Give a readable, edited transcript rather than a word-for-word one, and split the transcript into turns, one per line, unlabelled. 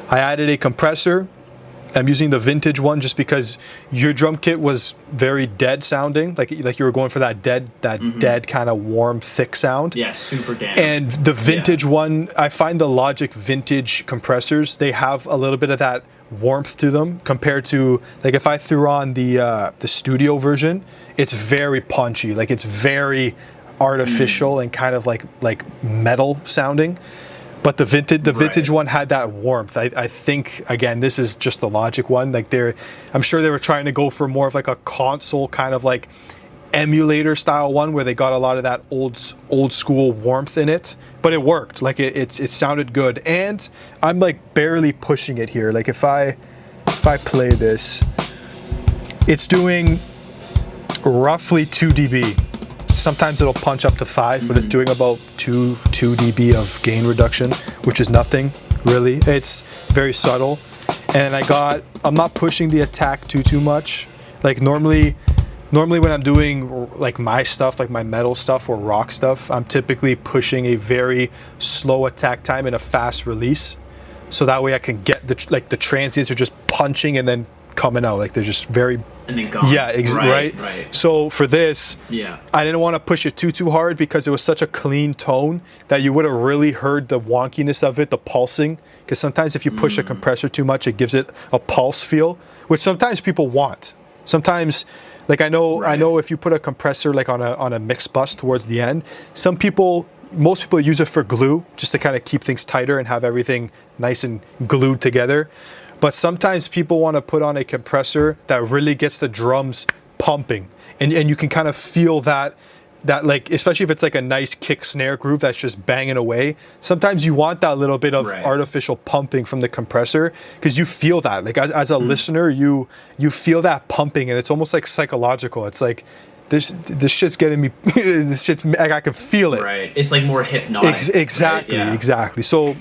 I added a compressor. I'm using the vintage one just because your drum kit was very dead sounding, like you were going for that dead kind of warm, thick sound.
Yeah, super damp.
And the vintage one, I find the Logic vintage compressors, they have a little bit of that warmth to them compared to, like, if I threw on the studio version, it's very punchy, like it's very artificial and kind of like metal sounding. But the vintage one had that warmth. I think, again, this is just the Logic one. Like I'm sure they were trying to go for more of like a console kind of like emulator style one where they got a lot of that old school warmth in it. But it worked. Like it sounded good. And I'm like barely pushing it here. Like if I play this, it's doing roughly 2 dB. Sometimes it'll punch up to 5, but it's doing about 2 dB of gain reduction, which is nothing really. It's very subtle. And I'm not pushing the attack too much. Like normally when I'm doing like my stuff, like my metal stuff or rock stuff, I'm typically pushing a very slow attack time and a fast release. So that way I can get the transients are just punching and then coming out, like they're just very,
and then gone.
Yeah, right. So for this, I didn't want to push it too hard because it was such a clean tone that you would have really heard the wonkiness of it, the pulsing. Because sometimes if you push a compressor too much, it gives it a pulse feel, which sometimes people want. Sometimes, like I know if you put a compressor like on a mix bus towards the end, most people use it for glue, just to kind of keep things tighter and have everything nice and glued together. But sometimes people want to put on a compressor that really gets the drums pumping. And you can kind of feel that like, especially if it's like a nice kick snare groove that's just banging away. Sometimes you want that little bit of artificial pumping from the compressor because you feel that. Like as a listener, you feel that pumping and it's almost like psychological. It's like, this shit's getting me, like I can feel it.
Right. It's like more hypnotic.
Exactly. So